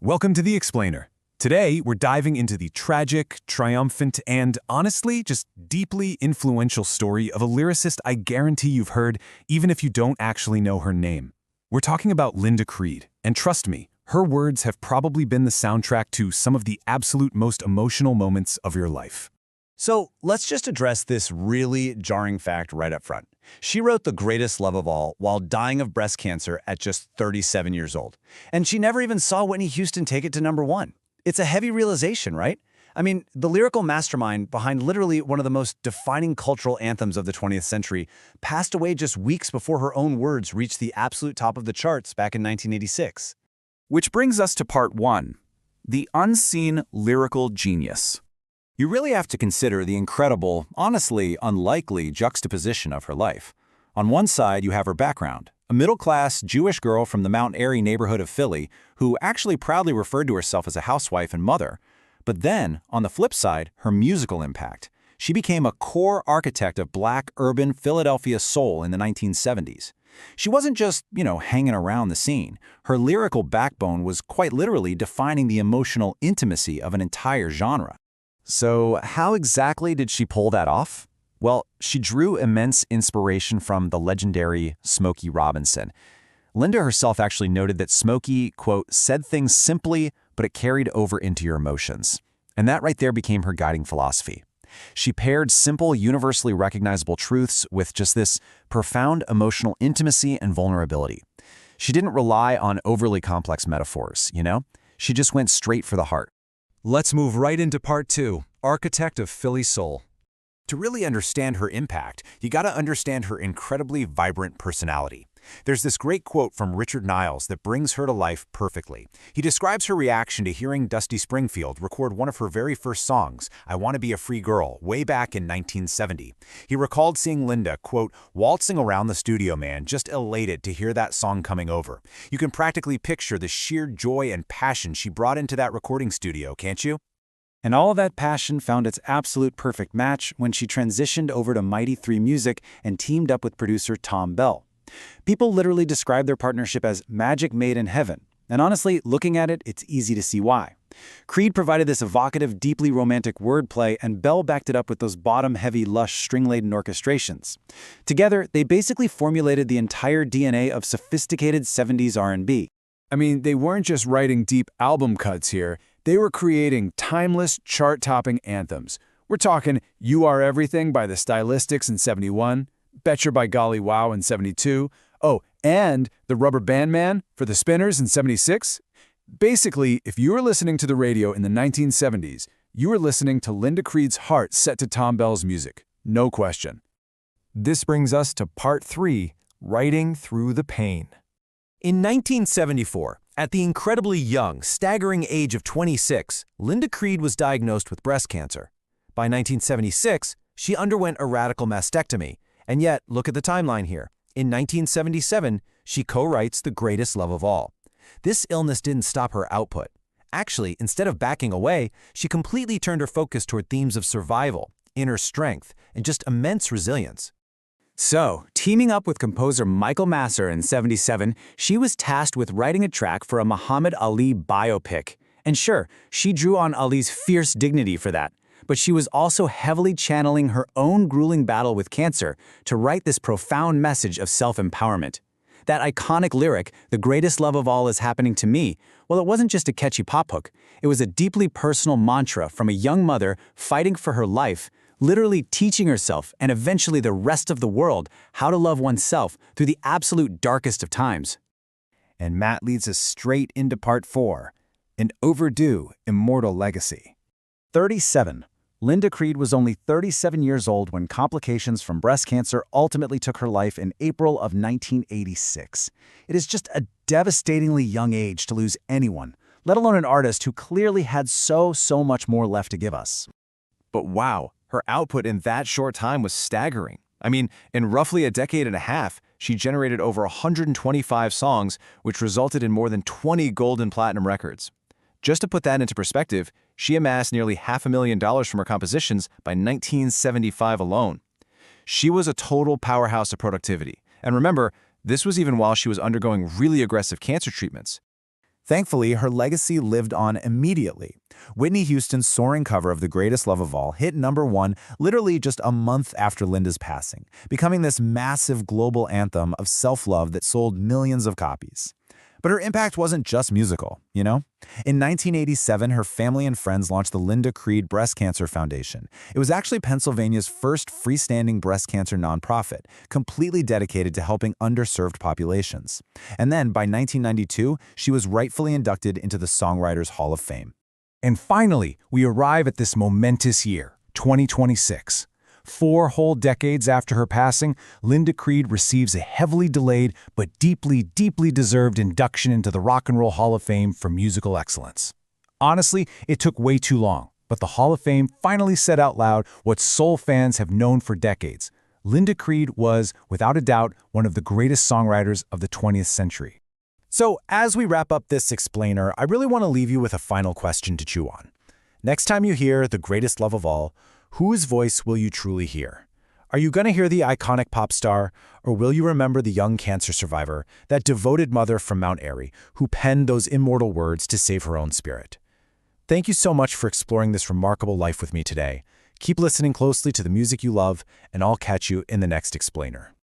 Welcome to The Explainer. Today, we're diving into the tragic, triumphant, and honestly, just deeply influential story of a lyricist I guarantee you've heard, even if you don't actually know her name. We're talking about Linda Creed, and trust me, her words have probably been the soundtrack to some of the absolute most emotional moments of your life. So let's just address this really jarring fact right up front. She wrote The Greatest Love of All while dying of breast cancer at just 37 years old. And she never even saw Whitney Houston take it to #1. It's a heavy realization, right? I mean, the lyrical mastermind behind literally one of the most defining cultural anthems of the 20th century passed away just weeks before her own words reached the absolute top of the charts back in 1986. Which brings us to part 1, the unseen lyrical genius. You really have to consider the incredible, honestly unlikely juxtaposition of her life. On one side, you have her background, a middle-class Jewish girl from the Mount Airy neighborhood of Philly who actually proudly referred to herself as a housewife and mother. But then, on the flip side, her musical impact. She became a core architect of black urban Philadelphia soul in the 1970s. She wasn't just, hanging around the scene. Her lyrical backbone was quite literally defining the emotional intimacy of an entire genre. So how exactly did she pull that off? Well, she drew immense inspiration from the legendary Smokey Robinson. Linda herself actually noted that Smokey, quote, said things simply, but it carried over into your emotions. And that right there became her guiding philosophy. She paired simple, universally recognizable truths with just this profound emotional intimacy and vulnerability. She didn't rely on overly complex metaphors, She just went straight for the heart. Let's move right into part 2, Architect of Philly Soul. To really understand her impact, you gotta understand her incredibly vibrant personality. There's this great quote from Richard Niles that brings her to life perfectly. He describes her reaction to hearing Dusty Springfield record one of her very first songs, I Want to Be a Free Girl, way back in 1970. He recalled seeing Linda, quote, waltzing around the studio, man, just elated to hear that song coming over. You can practically picture the sheer joy and passion she brought into that recording studio, can't you? And all of that passion found its absolute perfect match when she transitioned over to Mighty 3 Music and teamed up with producer Thom Bell. People literally describe their partnership as magic made in heaven, and honestly, looking at it, it's easy to see why. Creed provided this evocative, deeply romantic wordplay, and Bell backed it up with those bottom-heavy, lush, string-laden orchestrations. Together, they basically formulated the entire DNA of sophisticated 70s R&B. I mean, they weren't just writing deep album cuts here, they were creating timeless, chart-topping anthems. We're talking You Are Everything by the Stylistics in 71, Betcha By Golly Wow in 72, and The Rubber Band Man for the Spinners in 76. Basically, if you were listening to the radio in the 1970s, you were listening to Linda Creed's heart set to Thom Bell's music, no question. This brings us to part 3, Writing Through the Pain. In 1974, at the incredibly young, staggering age of 26, Linda Creed was diagnosed with breast cancer. By 1976, she underwent a radical mastectomy, and yet, look at the timeline here. In 1977, she co-writes The Greatest Love of All. This illness didn't stop her output. Actually, instead of backing away, she completely turned her focus toward themes of survival, inner strength, and just immense resilience. So, teaming up with composer Michael Masser in 77, she was tasked with writing a track for a Muhammad Ali biopic. And sure, she drew on Ali's fierce dignity for that. But she was also heavily channeling her own grueling battle with cancer to write this profound message of self-empowerment. That iconic lyric, The Greatest Love of All is Happening to Me, well, it wasn't just a catchy pop hook. It was a deeply personal mantra from a young mother fighting for her life, literally teaching herself and eventually the rest of the world how to love oneself through the absolute darkest of times. And Matt leads us straight into part 4, An Overdue Immortal Legacy. 37. Linda Creed was only 37 years old when complications from breast cancer ultimately took her life in April of 1986. It is just a devastatingly young age to lose anyone, let alone an artist who clearly had so much more left to give us. But wow, her output in that short time was staggering. I mean, in roughly a decade and a half, she generated over 125 songs, which resulted in more than 20 gold and platinum records. Just to put that into perspective, she amassed nearly $500,000 from her compositions by 1975 alone. She was a total powerhouse of productivity. And remember, this was even while she was undergoing really aggressive cancer treatments. Thankfully, her legacy lived on immediately. Whitney Houston's soaring cover of The Greatest Love of All hit #1 literally just a month after Linda's passing, becoming this massive global anthem of self-love that sold millions of copies. But her impact wasn't just musical, you know? In 1987, her family and friends launched the Linda Creed Breast Cancer Foundation. It was actually Pennsylvania's first freestanding breast cancer nonprofit, completely dedicated to helping underserved populations. And then, by 1992, she was rightfully inducted into the Songwriters Hall of Fame. And finally, we arrive at this momentous year, 2026. 4 whole decades after her passing, Linda Creed receives a heavily delayed but deeply, deeply deserved induction into the Rock and Roll Hall of Fame for musical excellence. Honestly, it took way too long, but the Hall of Fame finally said out loud what soul fans have known for decades. Linda Creed was, without a doubt, one of the greatest songwriters of the 20th century. So, as we wrap up this explainer, I really want to leave you with a final question to chew on. Next time you hear The Greatest Love of All, whose voice will you truly hear? Are you going to hear the iconic pop star, or will you remember the young cancer survivor, that devoted mother from Mount Airy, who penned those immortal words to save her own spirit? Thank you so much for exploring this remarkable life with me today. Keep listening closely to the music you love, and I'll catch you in the next explainer.